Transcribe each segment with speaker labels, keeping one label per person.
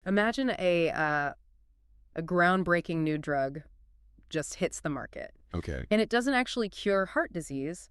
Speaker 1: Imagine a groundbreaking new drug just hits the market.
Speaker 2: Okay.
Speaker 1: And it doesn't actually cure heart disease,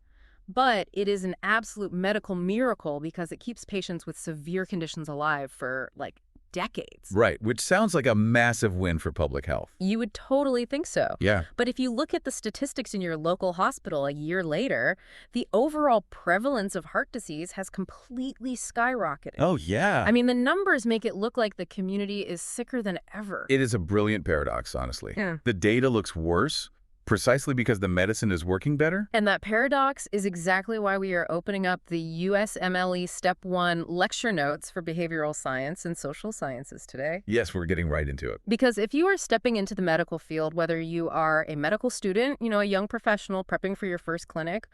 Speaker 1: but it is an absolute medical miracle because it keeps patients with severe conditions alive for, like, decades.
Speaker 2: Right, which sounds like a massive win for public health.
Speaker 1: You would totally think so.
Speaker 2: Yeah.
Speaker 1: But if you look at the statistics in your local hospital a year later, the overall prevalence of heart disease has completely skyrocketed.
Speaker 2: Oh, yeah.
Speaker 1: I mean, the numbers make it look like the community is sicker than ever.
Speaker 2: It is a brilliant paradox, honestly.
Speaker 1: Yeah.
Speaker 2: The data looks worse precisely because the medicine is working better?
Speaker 1: And that paradox is exactly why we are opening up the USMLE Step 1 lecture notes for behavioral science and social sciences today.
Speaker 2: Yes, we're getting right into it.
Speaker 1: Because if you are stepping into the medical field, whether you are a medical student, a young professional prepping for your first clinic,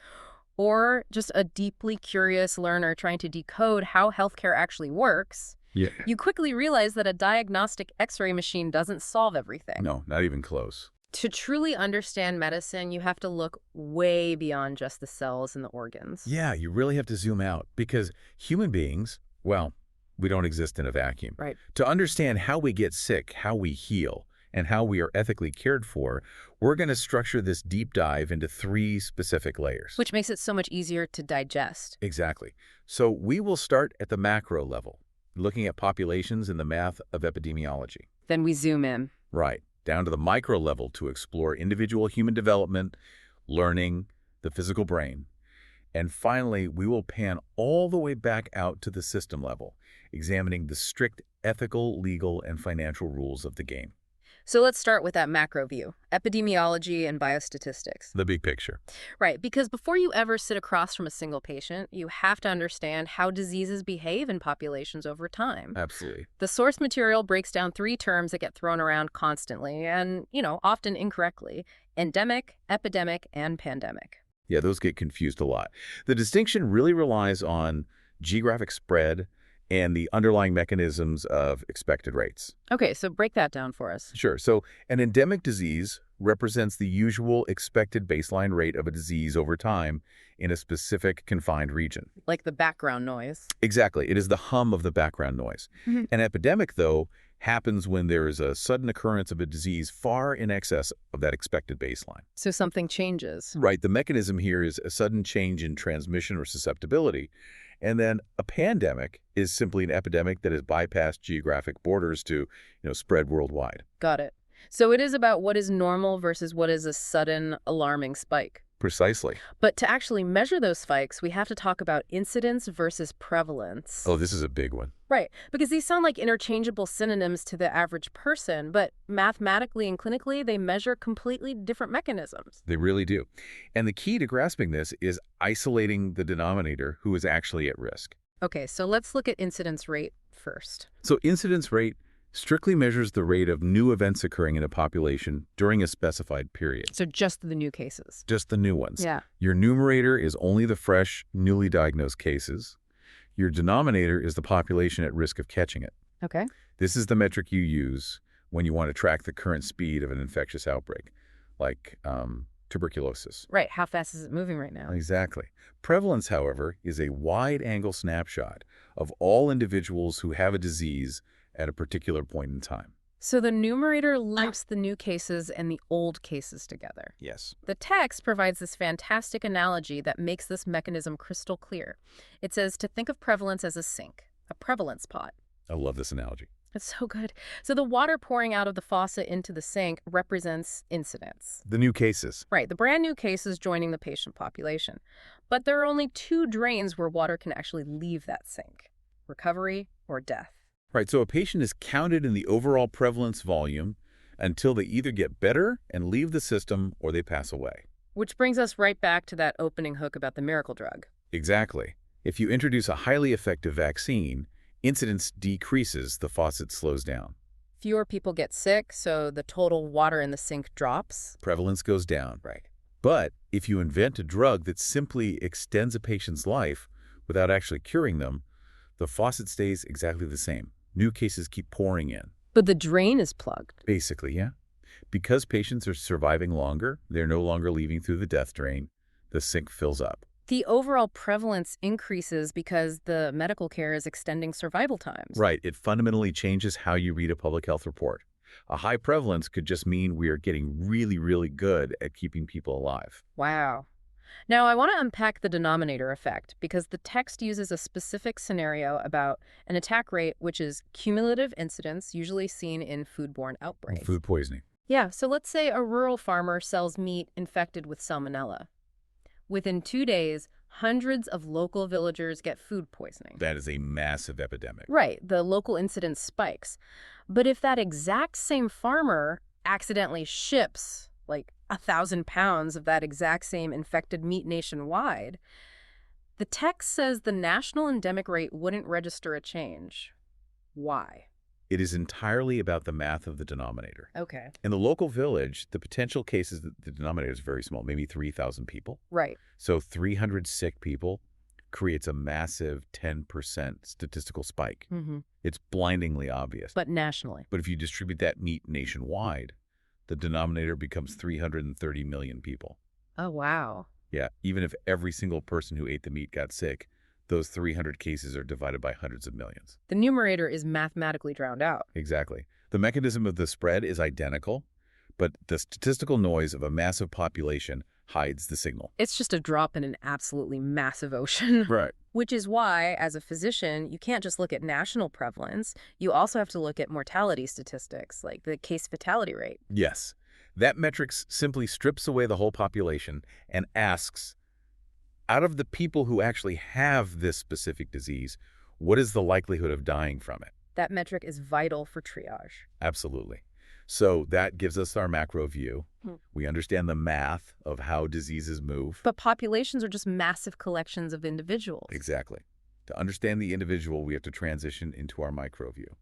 Speaker 1: or just a deeply curious learner trying to decode how healthcare actually works, you quickly realize that a diagnostic X-ray machine doesn't solve everything.
Speaker 2: No, not even close.
Speaker 1: To truly understand medicine, you have to look way beyond just the cells and the organs.
Speaker 2: Yeah, you really have to zoom out because human beings, well, we don't exist in a vacuum.
Speaker 1: Right.
Speaker 2: To understand how we get sick, how we heal, and how we are ethically cared for, we're going to structure this deep dive into 3 specific layers.
Speaker 1: Which makes it so much easier to digest.
Speaker 2: Exactly. So we will start at the macro level, looking at populations in the math of epidemiology.
Speaker 1: Then we zoom in.
Speaker 2: Right. Down to the micro level to explore individual human development, learning, the physical brain. And finally, we will pan all the way back out to the system level, examining the strict ethical, legal, and financial rules of the game.
Speaker 1: So let's start with that macro view, epidemiology and biostatistics.
Speaker 2: The big picture.
Speaker 1: Right, because before you ever sit across from a single patient, you have to understand how diseases behave in populations over time.
Speaker 2: Absolutely.
Speaker 1: The source material breaks down 3 terms that get thrown around constantly and, often incorrectly: endemic, epidemic, and pandemic.
Speaker 2: Yeah, those get confused a lot. The distinction really relies on geographic spread and the underlying mechanisms of expected rates.
Speaker 1: Okay, so break that down for us.
Speaker 2: Sure. So an endemic disease represents the usual expected baseline rate of a disease over time in a specific confined region.
Speaker 1: Like the background noise.
Speaker 2: Exactly. It is the hum of the background noise.
Speaker 1: Mhm.
Speaker 2: An epidemic, though, happens when there is a sudden occurrence of a disease far in excess of that expected baseline.
Speaker 1: So something changes.
Speaker 2: Right. The mechanism here is a sudden change in transmission or susceptibility. And then a pandemic is simply an epidemic that has bypassed geographic borders to, spread worldwide.
Speaker 1: Got it. So it is about what is normal versus what is a sudden, alarming spike.
Speaker 2: Precisely.
Speaker 1: But to actually measure those spikes, we have to talk about incidence versus prevalence.
Speaker 2: Oh, this is a big one.
Speaker 1: Right, because these sound like interchangeable synonyms to the average person, but mathematically and clinically, they measure completely different mechanisms.
Speaker 2: They really do. And the key to grasping this is isolating the denominator who is actually at risk.
Speaker 1: Okay, so let's look at incidence rate first.
Speaker 2: So incidence rate strictly measures the rate of new events occurring in a population during a specified period.
Speaker 1: So just the new cases.
Speaker 2: Just the new ones.
Speaker 1: Yeah.
Speaker 2: Your numerator is only the fresh, newly diagnosed cases. Your denominator is the population at risk of catching it.
Speaker 1: Okay.
Speaker 2: This is the metric you use when you want to track the current speed of an infectious outbreak, like tuberculosis.
Speaker 1: Right, how fast is it moving right now?
Speaker 2: Exactly. Prevalence, however, is a wide-angle snapshot of all individuals who have a disease at a particular point in time.
Speaker 1: So the numerator lumps the new cases and the old cases together.
Speaker 2: Yes.
Speaker 1: The text provides this fantastic analogy that makes this mechanism crystal clear. It says to think of prevalence as a sink, a prevalence pot.
Speaker 2: I love this analogy.
Speaker 1: It's so good. So the water pouring out of the faucet into the sink represents incidence.
Speaker 2: The new cases.
Speaker 1: Right, the brand new cases joining the patient population. But there are only 2 drains where water can actually leave that sink: recovery or death.
Speaker 2: Right, so a patient is counted in the overall prevalence volume until they either get better and leave the system or they pass away.
Speaker 1: Which brings us right back to that opening hook about the miracle drug.
Speaker 2: Exactly. If you introduce a highly effective vaccine, incidence decreases, the faucet slows down.
Speaker 1: Fewer people get sick, so the total water in the sink drops.
Speaker 2: Prevalence goes down.
Speaker 1: Right.
Speaker 2: But if you invent a drug that simply extends a patient's life without actually curing them, the faucet stays exactly the same. New cases keep pouring in.
Speaker 1: But the drain is plugged.
Speaker 2: Basically, yeah. Because patients are surviving longer, they're no longer leaving through the death drain. The sink fills up.
Speaker 1: The overall prevalence increases because the medical care is extending survival times.
Speaker 2: Right, it fundamentally changes how you read a public health report. A high prevalence could just mean we are getting really, really good at keeping people alive.
Speaker 1: Wow. Now, I want to unpack the denominator effect because the text uses a specific scenario about an attack rate, which is cumulative incidence, usually seen in foodborne outbreaks.
Speaker 2: Food poisoning.
Speaker 1: Yeah, so let's say a rural farmer sells meat infected with salmonella. Within 2 days, hundreds of local villagers get food poisoning.
Speaker 2: That is a massive epidemic.
Speaker 1: Right, the local incidence spikes. But if that exact same farmer accidentally ships like 1,000 pounds of that exact same infected meat nationwide, the text says the national endemic rate wouldn't register a change. Why?
Speaker 2: It is entirely about the math of the denominator.
Speaker 1: Okay.
Speaker 2: In the local village, the potential cases, the denominator is very small, maybe 3,000 people.
Speaker 1: Right.
Speaker 2: So 300 sick people creates a massive 10% statistical spike. It's blindingly obvious.
Speaker 1: But nationally.
Speaker 2: But if you distribute that meat nationwide, the denominator becomes 330 million people.
Speaker 1: Oh, wow.
Speaker 2: Yeah, even if every single person who ate the meat got sick, those 300 cases are divided by hundreds of millions.
Speaker 1: The numerator is mathematically drowned out.
Speaker 2: Exactly. The mechanism of the spread is identical, but the statistical noise of a massive population hides the signal.
Speaker 1: It's just a drop in an absolutely massive ocean.
Speaker 2: Right.
Speaker 1: Which is why, as a physician, you can't just look at national prevalence. You also have to look at mortality statistics, like the case fatality rate.
Speaker 2: Yes. That metric simply strips away the whole population and asks, out of the people who actually have this specific disease, what is the likelihood of dying from it?
Speaker 1: That metric is vital for triage.
Speaker 2: Absolutely. So that gives us our macro view. We understand the math of how diseases move.
Speaker 1: But populations are just massive collections of individuals.
Speaker 2: Exactly. To understand the individual, we have to transition into our micro view.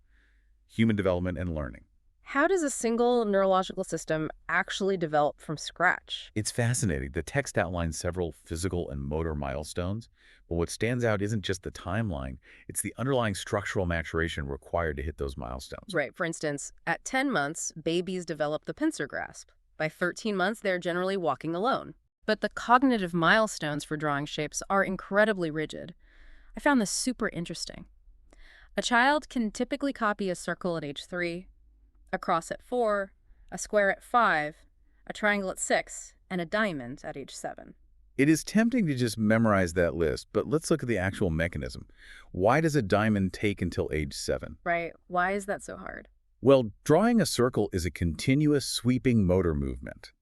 Speaker 2: Human development and learning.
Speaker 1: How does a single neurological system actually develop from scratch?
Speaker 2: It's fascinating. The text outlines several physical and motor milestones, but what stands out isn't just the timeline, it's the underlying structural maturation required to hit those milestones.
Speaker 1: Right. For instance, at 10 months, babies develop the pincer grasp. By 13 months, they're generally walking alone. But the cognitive milestones for drawing shapes are incredibly rigid. I found this super interesting. A child can typically copy a circle at age 3, a cross at 4, a square at 5, a triangle at 6, and a diamond at age 7.
Speaker 2: It is tempting to just memorize that list, but let's look at the actual mechanism. Why does a diamond take until age 7?
Speaker 1: Right. Why is that so hard?
Speaker 2: Well, drawing a circle is a continuous sweeping motor movement.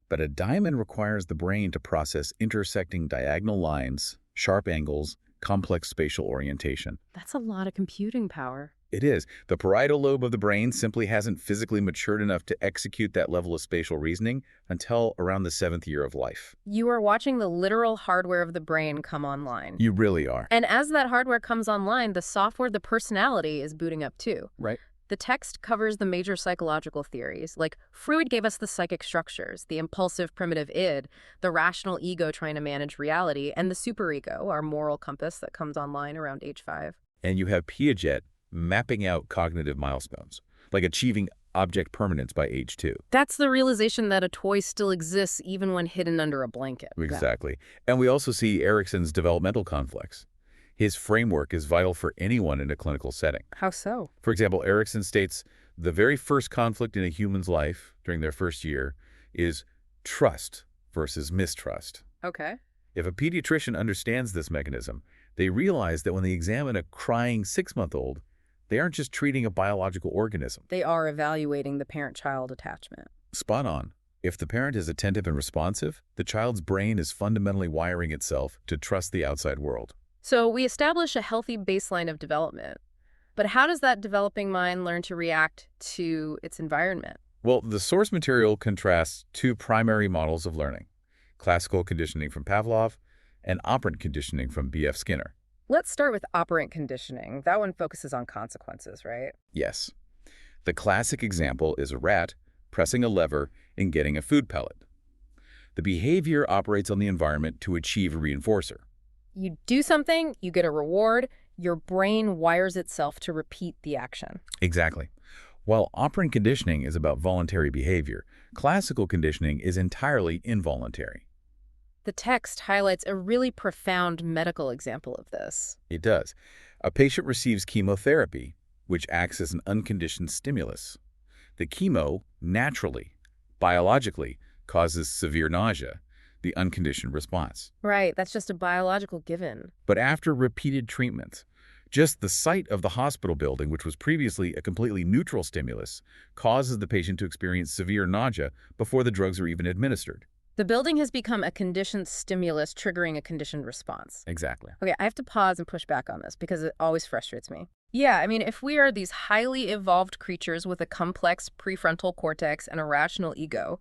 Speaker 2: But a diamond requires the brain to process intersecting diagonal lines, sharp angles, complex spatial orientation.
Speaker 1: That's a lot of computing power.
Speaker 2: It is. The parietal lobe of the brain simply hasn't physically matured enough to execute that level of spatial reasoning until around the 7th year of life.
Speaker 1: You are watching the literal hardware of the brain come online.
Speaker 2: You really are.
Speaker 1: And as that hardware comes online, the software, the personality, is booting up too.
Speaker 2: Right.
Speaker 1: The text covers the major psychological theories, like Freud gave us the psychic structures, the impulsive primitive id, the rational ego trying to manage reality, and the superego, our moral compass that comes online around age 5.
Speaker 2: And you have Piaget mapping out cognitive milestones, like achieving object permanence by age 2.
Speaker 1: That's the realization that a toy still exists even when hidden under a blanket.
Speaker 2: Exactly. And we also see Erikson's developmental conflicts. His framework is vital for anyone in a clinical setting.
Speaker 1: How so?
Speaker 2: For example, Erikson states the very first conflict in a human's life during their first year is trust versus mistrust.
Speaker 1: Okay.
Speaker 2: If a pediatrician understands this mechanism, they realize that when they examine a crying 6-month-old, they aren't just treating a biological organism.
Speaker 1: They are evaluating the parent-child attachment.
Speaker 2: Spot on. If the parent is attentive and responsive, the child's brain is fundamentally wiring itself to trust the outside world.
Speaker 1: So we establish a healthy baseline of development. But how does that developing mind learn to react to its environment?
Speaker 2: Well, the source material contrasts two primary models of learning: classical conditioning from Pavlov and operant conditioning from B.F. Skinner.
Speaker 1: Let's start with operant conditioning. That one focuses on consequences, right?
Speaker 2: Yes. The classic example is a rat pressing a lever and getting a food pellet. The behavior operates on the environment to achieve a reinforcer.
Speaker 1: You do something, you get a reward, your brain wires itself to repeat the action.
Speaker 2: Exactly. While operant conditioning is about voluntary behavior, classical conditioning is entirely involuntary.
Speaker 1: The text highlights a really profound medical example of this.
Speaker 2: It does. A patient receives chemotherapy, which acts as an unconditioned stimulus. The chemo, naturally, biologically, causes severe nausea, the unconditioned response.
Speaker 1: Right, that's just a biological given.
Speaker 2: But after repeated treatments, just the sight of the hospital building, which was previously a completely neutral stimulus, causes the patient to experience severe nausea before the drugs are even administered.
Speaker 1: The building has become a conditioned stimulus triggering a conditioned response.
Speaker 2: Exactly.
Speaker 1: Okay, I have to pause and push back on this because it always frustrates me. Yeah, I mean, if we are these highly evolved creatures with a complex prefrontal cortex and a rational ego,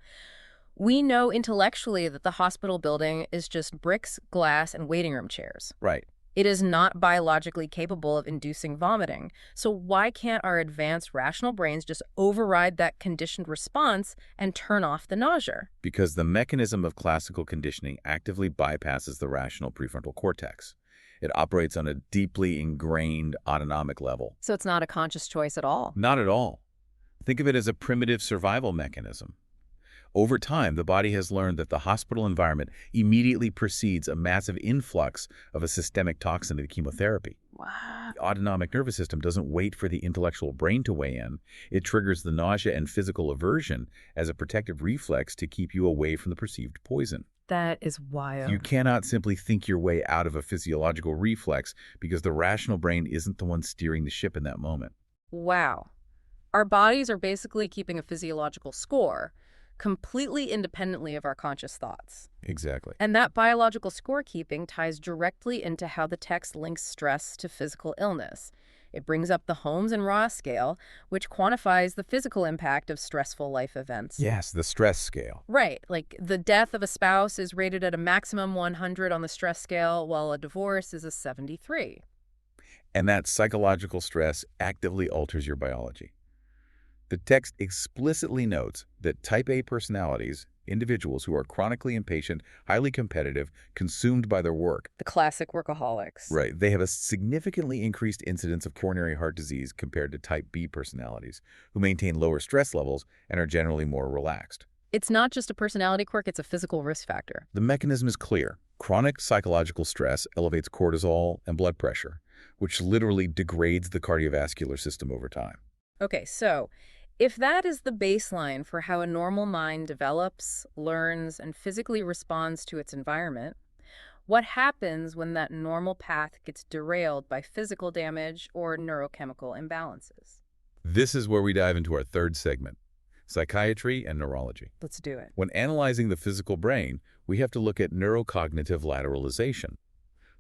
Speaker 1: we know intellectually that the hospital building is just bricks, glass, and waiting room chairs.
Speaker 2: Right.
Speaker 1: It is not biologically capable of inducing vomiting. So why can't our advanced rational brains just override that conditioned response and turn off the nausea?
Speaker 2: Because the mechanism of classical conditioning actively bypasses the rational prefrontal cortex. It operates on a deeply ingrained autonomic level.
Speaker 1: So it's not a conscious choice at all.
Speaker 2: Not at all. Think of it as a primitive survival mechanism. Over time, the body has learned that the hospital environment immediately precedes a massive influx of a systemic toxin to the chemotherapy.
Speaker 1: Wow.
Speaker 2: The autonomic nervous system doesn't wait for the intellectual brain to weigh in. It triggers the nausea and physical aversion as a protective reflex to keep you away from the perceived poison.
Speaker 1: That is wild.
Speaker 2: You cannot simply think your way out of a physiological reflex because the rational brain isn't the one steering the ship in that moment.
Speaker 1: Wow. Our bodies are basically keeping a physiological score, completely independently of our conscious thoughts.
Speaker 2: Exactly.
Speaker 1: And that biological scorekeeping ties directly into how the text links stress to physical illness. It brings up the Holmes and Raw scale, which quantifies the physical impact of stressful life events.
Speaker 2: Yes, the stress scale.
Speaker 1: Right, like the death of a spouse is rated at a maximum 100 on the stress scale, while a divorce is a 73.
Speaker 2: And that psychological stress actively alters your biology. The text explicitly notes that type A personalities, individuals who are chronically impatient, highly competitive, consumed by their work,
Speaker 1: The classic workaholics.
Speaker 2: right, they have a significantly increased incidence of coronary heart disease compared to type B personalities, who maintain lower stress levels and are generally more relaxed.
Speaker 1: It's not just a personality quirk, it's a physical risk factor.
Speaker 2: The mechanism is clear. Chronic psychological stress elevates cortisol and blood pressure, which literally degrades the cardiovascular system over time.
Speaker 1: Okay, so if that is the baseline for how a normal mind develops, learns, and physically responds to its environment, what happens when that normal path gets derailed by physical damage or neurochemical imbalances?
Speaker 2: This is where we dive into our third segment, psychiatry and neurology.
Speaker 1: Let's do it.
Speaker 2: When analyzing the physical brain, we have to look at neurocognitive lateralization.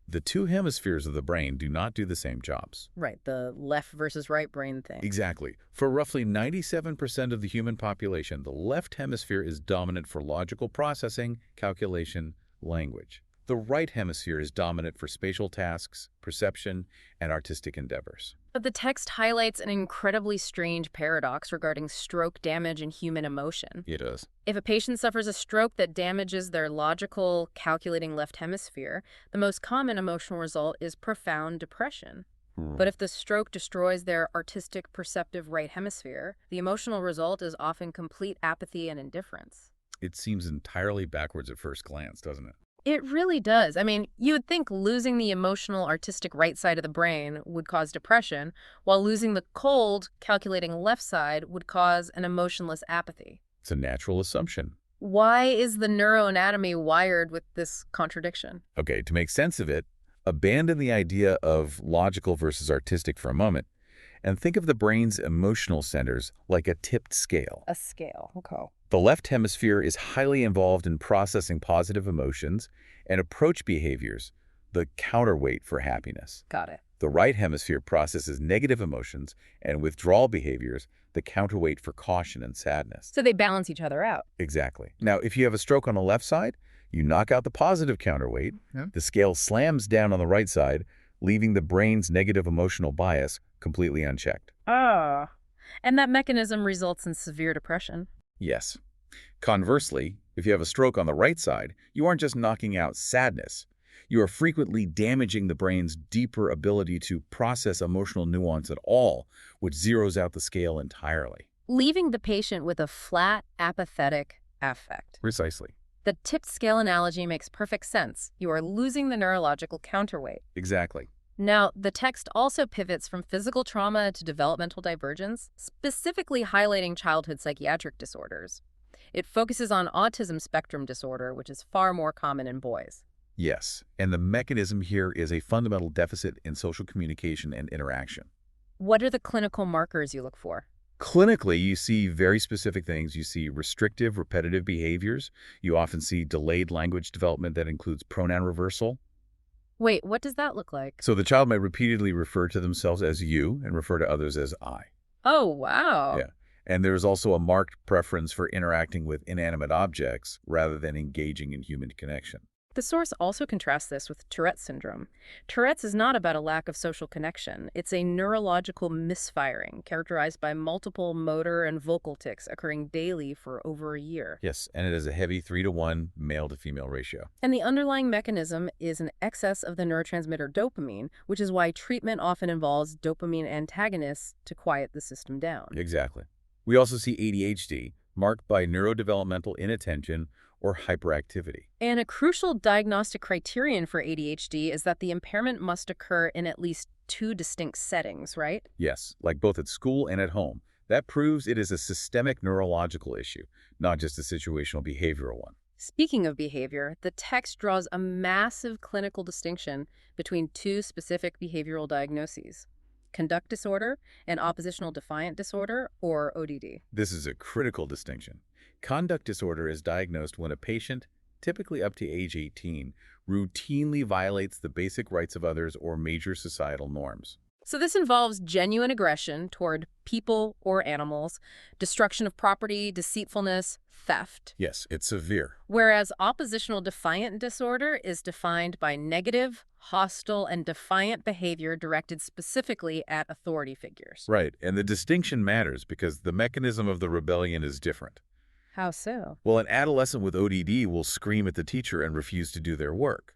Speaker 2: The two hemispheres of the brain do not do the same jobs.
Speaker 1: Right, the left versus right brain thing.
Speaker 2: Exactly. For roughly 97% of the human population, the left hemisphere is dominant for logical processing, calculation, language. The right hemisphere is dominant for spatial tasks, perception, and artistic endeavors.
Speaker 1: But the text highlights an incredibly strange paradox regarding stroke damage and human emotion.
Speaker 2: It does.
Speaker 1: If a patient suffers a stroke that damages their logical, calculating left hemisphere, the most common emotional result is profound depression. But if the stroke destroys their artistic, perceptive right hemisphere, the emotional result is often complete apathy and indifference.
Speaker 2: It seems entirely backwards at first glance, doesn't it?
Speaker 1: It really does. I mean, you would think losing the emotional, artistic right side of the brain would cause depression, while losing the cold, calculating left side would cause an emotionless apathy.
Speaker 2: It's a natural assumption.
Speaker 1: Why is the neuroanatomy wired with this contradiction?
Speaker 2: Okay, to make sense of it, abandon the idea of logical versus artistic for a moment, and think of the brain's emotional centers like a tipped scale.
Speaker 1: A scale. Okay.
Speaker 2: The left hemisphere is highly involved in processing positive emotions and approach behaviors, the counterweight for happiness.
Speaker 1: Got it.
Speaker 2: The right hemisphere processes negative emotions and withdrawal behaviors, the counterweight for caution and sadness.
Speaker 1: So they balance each other out.
Speaker 2: Exactly. Now, if you have a stroke on the left side, you knock out the positive counterweight, the scale slams down on the right side, leaving the brain's negative emotional bias completely unchecked.
Speaker 1: Ah. And that mechanism results in severe depression.
Speaker 2: Yes. Conversely, if you have a stroke on the right side, you aren't just knocking out sadness. You are frequently damaging the brain's deeper ability to process emotional nuance at all, which zeroes out the scale entirely.
Speaker 1: Leaving the patient with a flat, apathetic affect.
Speaker 2: Precisely.
Speaker 1: The tipped scale analogy makes perfect sense. You are losing the neurological counterweight.
Speaker 2: Exactly.
Speaker 1: Now, the text also pivots from physical trauma to developmental divergence, specifically highlighting childhood psychiatric disorders. It focuses on autism spectrum disorder, which is far more common in boys.
Speaker 2: Yes, and the mechanism here is a fundamental deficit in social communication and interaction.
Speaker 1: What are the clinical markers you look for?
Speaker 2: Clinically, you see very specific things. You see restrictive, repetitive behaviors. You often see delayed language development that includes pronoun reversal.
Speaker 1: Wait, what does that look like?
Speaker 2: So the child may repeatedly refer to themselves as you and refer to others as I.
Speaker 1: Oh, wow.
Speaker 2: Yeah. And there's also a marked preference for interacting with inanimate objects rather than engaging in human connection.
Speaker 1: The source also contrasts this with Tourette's syndrome. Tourette's is not about a lack of social connection. It's a neurological misfiring characterized by multiple motor and vocal tics occurring daily for over a year.
Speaker 2: Yes, and it has a heavy 3-to-1 male-to-female ratio.
Speaker 1: And the underlying mechanism is an excess of the neurotransmitter dopamine, which is why treatment often involves dopamine antagonists to quiet the system down.
Speaker 2: Exactly. We also see ADHD, marked by neurodevelopmental inattention or hyperactivity.
Speaker 1: And a crucial diagnostic criterion for ADHD is that the impairment must occur in at least two distinct settings, right?
Speaker 2: Yes, like both at school and at home. That proves it is a systemic neurological issue, not just a situational behavioral one.
Speaker 1: Speaking of behavior, the text draws a massive clinical distinction between two specific behavioral diagnoses: conduct disorder and oppositional defiant disorder, or ODD.
Speaker 2: This is a critical distinction. Conduct disorder is diagnosed when a patient, typically up to age 18, routinely violates the basic rights of others or major societal norms.
Speaker 1: So this involves genuine aggression toward people or animals, destruction of property, deceitfulness, theft.
Speaker 2: Yes, it's severe.
Speaker 1: Whereas oppositional defiant disorder is defined by negative, hostile, and defiant behavior directed specifically at authority figures.
Speaker 2: Right, and the distinction matters because the mechanism of the rebellion is different.
Speaker 1: How so?
Speaker 2: Well, an adolescent with ODD will scream at the teacher and refuse to do their work.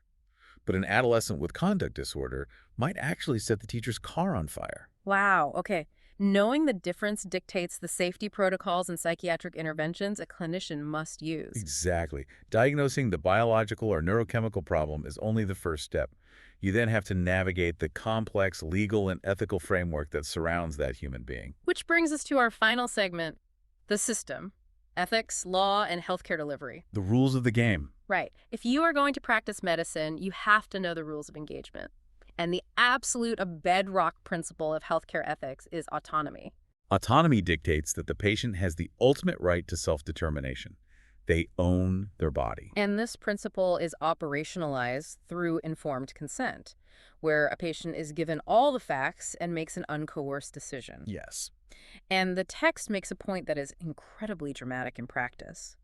Speaker 2: But an adolescent with conduct disorder might actually set the teacher's car on fire.
Speaker 1: Wow, okay. Knowing the difference dictates the safety protocols and psychiatric interventions a clinician must use.
Speaker 2: Exactly. Diagnosing the biological or neurochemical problem is only the first step. You then have to navigate the complex legal and ethical framework that surrounds that human being.
Speaker 1: Which brings us to our final segment, the system: ethics, law, and healthcare delivery.
Speaker 2: The rules of the game.
Speaker 1: Right. If you are going to practice medicine, you have to know the rules of engagement. And the absolute bedrock principle of healthcare ethics is autonomy.
Speaker 2: Autonomy dictates that the patient has the ultimate right to self-determination. They own their body.
Speaker 1: And this principle is operationalized through informed consent, where a patient is given all the facts and makes an uncoerced decision.
Speaker 2: Yes.
Speaker 1: And the text makes a point that is incredibly dramatic in practice.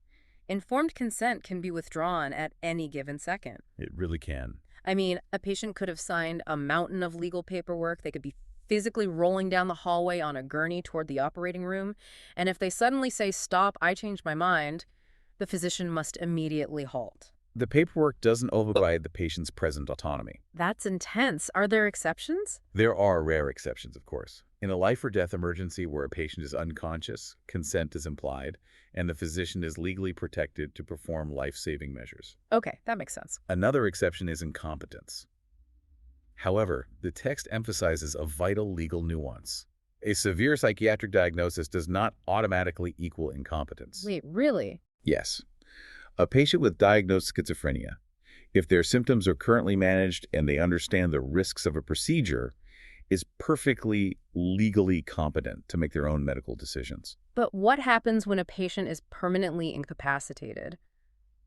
Speaker 1: Informed consent can be withdrawn at any given second.
Speaker 2: It really can.
Speaker 1: I mean, a patient could have signed a mountain of legal paperwork. They could be physically rolling down the hallway on a gurney toward the operating room. And if they suddenly say, "Stop, I changed my mind," the physician must immediately halt.
Speaker 2: The paperwork doesn't override the patient's present autonomy.
Speaker 1: That's intense. Are there exceptions?
Speaker 2: There are rare exceptions, of course. In a life or death emergency where a patient is unconscious, consent is implied, and the physician is legally protected to perform life-saving measures.
Speaker 1: Okay, that makes sense.
Speaker 2: Another exception is incompetence. However, the text emphasizes a vital legal nuance. A severe psychiatric diagnosis does not automatically equal incompetence.
Speaker 1: Wait, really?
Speaker 2: Yes. A patient with diagnosed schizophrenia, if their symptoms are currently managed and they understand the risks of a procedure, is perfectly legally competent to make their own medical decisions.
Speaker 1: But what happens when a patient is permanently incapacitated?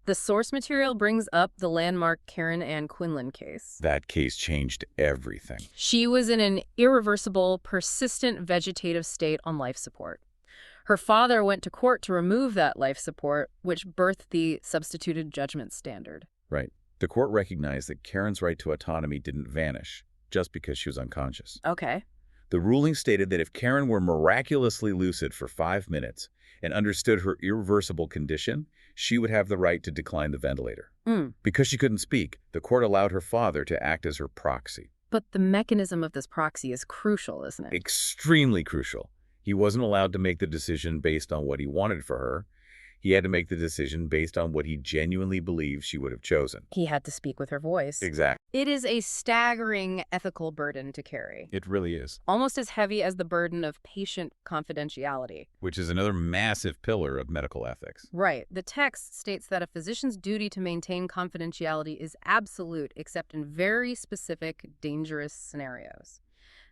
Speaker 1: The source material brings up the landmark Karen Ann Quinlan case.
Speaker 2: That case changed everything.
Speaker 1: She was in an irreversible, persistent vegetative state on life support. Her father went to court to remove that life support, which birthed the substituted judgment standard.
Speaker 2: Right. The court recognized that Karen's right to autonomy didn't vanish just because she was unconscious.
Speaker 1: Okay.
Speaker 2: The ruling stated that if Karen were miraculously lucid for 5 minutes and understood her irreversible condition, she would have the right to decline the ventilator. Because she couldn't speak, the court allowed her father to act as her proxy.
Speaker 1: But the mechanism of this proxy is crucial, isn't it?
Speaker 2: Extremely crucial. He wasn't allowed to make the decision based on what he wanted for her. He had to make the decision based on what he genuinely believes she would have chosen.
Speaker 1: He had to speak with her voice.
Speaker 2: Exactly.
Speaker 1: It is a staggering ethical burden to carry,
Speaker 2: It really is.
Speaker 1: almost as heavy as the burden of patient confidentiality.
Speaker 2: Which is another massive pillar of medical ethics.
Speaker 1: Right. The text states that a physician's duty to maintain confidentiality is absolute except in very specific, dangerous scenarios.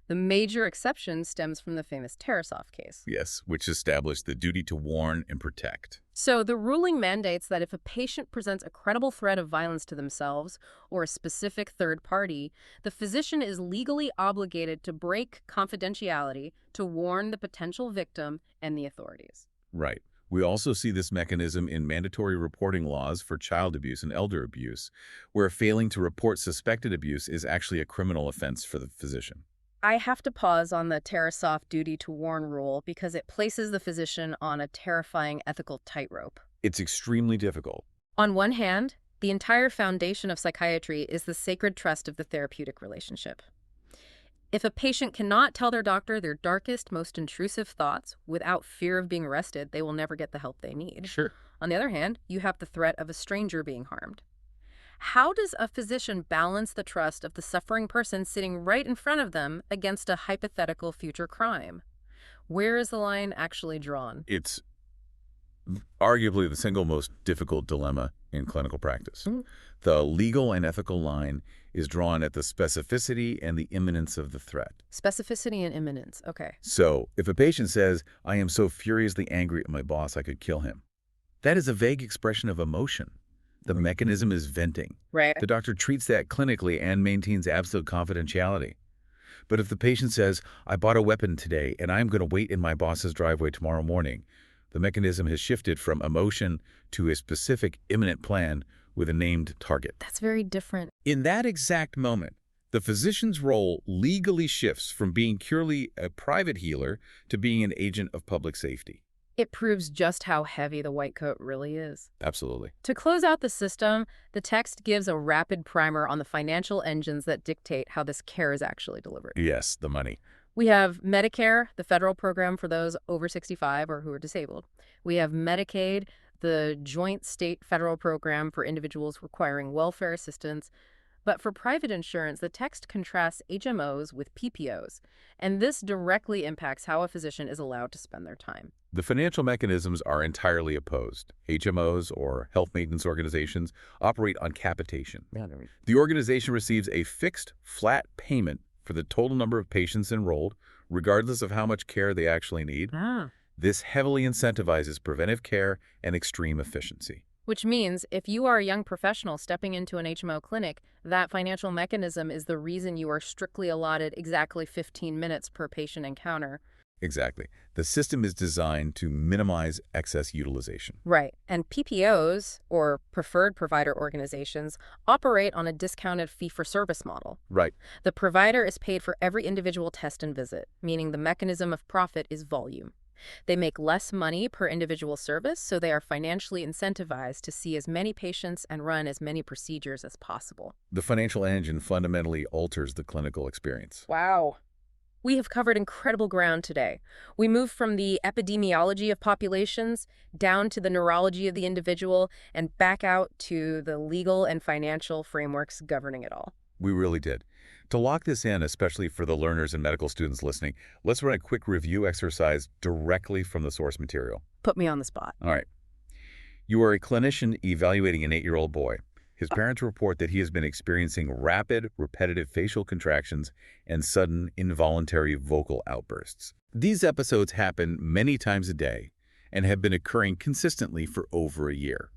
Speaker 1: The major exception stems from the famous Tarasov case.
Speaker 2: Yes, which established the duty to warn and protect.
Speaker 1: So the ruling mandates that if a patient presents a credible threat of violence to themselves or a specific third party, the physician is legally obligated to break confidentiality to warn the potential victim and the authorities.
Speaker 2: Right. We also see this mechanism in mandatory reporting laws for child abuse and elder abuse, where failing to report suspected abuse is actually a criminal offense for the physician.
Speaker 1: I have to pause on the Tarasov duty to warn rule because it places the physician on a terrifying ethical tightrope.
Speaker 2: It's extremely difficult.
Speaker 1: On one hand, the entire foundation of psychiatry is the sacred trust of the therapeutic relationship. If a patient cannot tell their doctor their darkest, most intrusive thoughts without fear of being arrested, they will never get the help they need.
Speaker 2: Sure.
Speaker 1: On the other hand, you have the threat of a stranger being harmed. How does a physician balance the trust of the suffering person sitting right in front of them against a hypothetical future crime? Where is the line actually drawn?
Speaker 2: It's arguably the single most difficult dilemma in clinical practice.
Speaker 1: Mm.
Speaker 2: The legal and ethical line is drawn at the specificity and the imminence of the threat.
Speaker 1: Specificity and imminence. Okay.
Speaker 2: So, if a patient says, "I am so furiously angry at my boss I could kill him," that is a vague expression of emotion. The mechanism is venting.
Speaker 1: Right.
Speaker 2: The doctor treats that clinically and maintains absolute confidentiality. But if the patient says, "I bought a weapon today and I'm going to wait in my boss's driveway tomorrow morning," the mechanism has shifted from emotion to a specific imminent plan with a named target.
Speaker 1: That's very different.
Speaker 2: In that exact moment, the physician's role legally shifts from being purely a private healer to being an agent of public safety.
Speaker 1: It proves just how heavy the white coat really is.
Speaker 2: Absolutely.
Speaker 1: To close out the system, the text gives a rapid primer on the financial engines that dictate how this care is actually delivered.
Speaker 2: Yes, the money.
Speaker 1: We have Medicare, the federal program for those over 65 or who are disabled. We have Medicaid, the joint state-federal program for individuals requiring welfare assistance. But for private insurance, the text contrasts HMOs with PPOs, and this directly impacts how a physician is allowed to spend their time.
Speaker 2: The financial mechanisms are entirely opposed. HMOs, or health maintenance organizations, operate on capitation. The organization receives a fixed, flat payment for the total number of patients enrolled, regardless of how much care they actually need. This heavily incentivizes preventive care and extreme efficiency.
Speaker 1: Which means if you are a young professional stepping into an HMO clinic, that financial mechanism is the reason you are strictly allotted exactly 15 minutes per patient encounter.
Speaker 2: Exactly. The system is designed to minimize excess utilization.
Speaker 1: Right. And PPOs, or preferred provider organizations, operate on a discounted fee-for-service model.
Speaker 2: Right.
Speaker 1: The provider is paid for every individual test and visit, meaning the mechanism of profit is volume. They make less money per individual service, so they are financially incentivized to see as many patients and run as many procedures as possible.
Speaker 2: The financial engine fundamentally alters the clinical experience.
Speaker 1: Wow. We have covered incredible ground today. We moved from the epidemiology of populations down to the neurology of the individual and back out to the legal and financial frameworks governing it all.
Speaker 2: We really did. To lock this in, especially for the learners and medical students listening, let's run a quick review exercise directly from the source material.
Speaker 1: Put me on the spot.
Speaker 2: All right. You are a clinician evaluating an 8-year-old boy. His parents report that he has been experiencing rapid, repetitive facial contractions and sudden, involuntary vocal outbursts. These episodes happen many times a day and have been occurring consistently for over a year.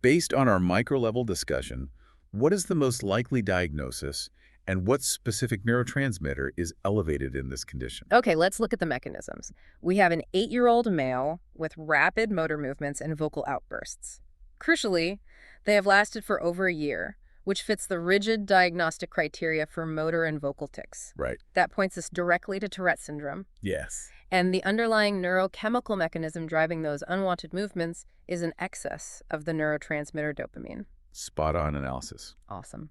Speaker 2: Based on our micro-level discussion, what is the most likely diagnosis and what specific neurotransmitter is elevated in this condition?
Speaker 1: Okay, let's look at the mechanisms. We have an 8-year-old male with rapid motor movements and vocal outbursts. Crucially, they have lasted for over a year, which fits the rigid diagnostic criteria for motor and vocal tics.
Speaker 2: Right.
Speaker 1: That points us directly to Tourette syndrome.
Speaker 2: Yes.
Speaker 1: And the underlying neurochemical mechanism driving those unwanted movements is an excess of the neurotransmitter dopamine.
Speaker 2: Spot-on analysis.
Speaker 1: Awesome.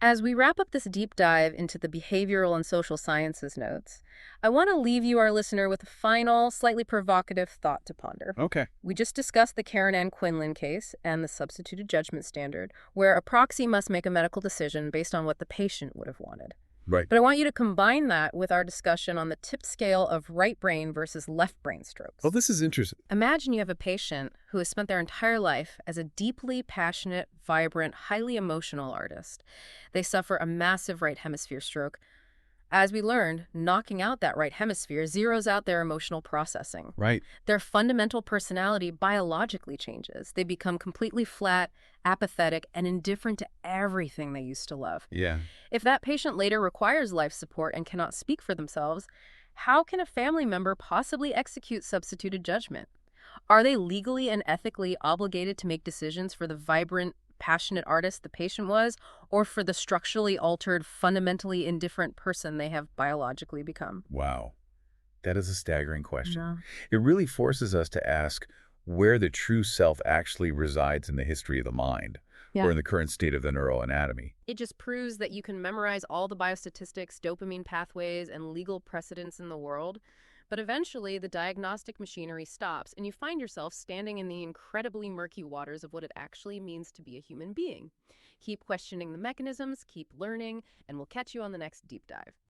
Speaker 1: As we wrap up this deep dive into the behavioral and social sciences notes, I want to leave you, our listener, with a final, slightly provocative thought to ponder.
Speaker 2: Okay.
Speaker 1: We just discussed the Karen Ann Quinlan case and the substituted judgment standard, where a proxy must make a medical decision based on what the patient would have wanted.
Speaker 2: Right.
Speaker 1: But I want you to combine that with our discussion on the tip scale of right brain versus left brain
Speaker 2: Well,
Speaker 1: strokes.
Speaker 2: this is interesting.
Speaker 1: Imagine you have a patient who has spent their entire life as a deeply passionate, vibrant, highly emotional artist. They suffer a massive right hemisphere stroke. As we learned, knocking out that right hemisphere zeroes out their emotional processing.
Speaker 2: Right.
Speaker 1: Their fundamental personality biologically changes. They become completely flat, apathetic, and indifferent to everything they used to love.
Speaker 2: Yeah.
Speaker 1: If that patient later requires life support and cannot speak for themselves, how can a family member possibly execute substituted judgment? Are they legally and ethically obligated to make decisions for the vibrant, passionate artist the patient was, or for the structurally altered, fundamentally indifferent person they have biologically become?
Speaker 2: Wow. That is a staggering question.
Speaker 1: Yeah.
Speaker 2: It really forces us to ask where the true self actually resides in the history of the mind or
Speaker 1: Yeah.
Speaker 2: in the current state of the neuroanatomy.
Speaker 1: It just proves that you can memorize all the biostatistics, dopamine pathways, and legal precedents in the world, but eventually the diagnostic machinery stops and you find yourself standing in the incredibly murky waters of what it actually means to be a human being. Keep questioning the mechanisms, keep learning, and we'll catch you on the next deep dive.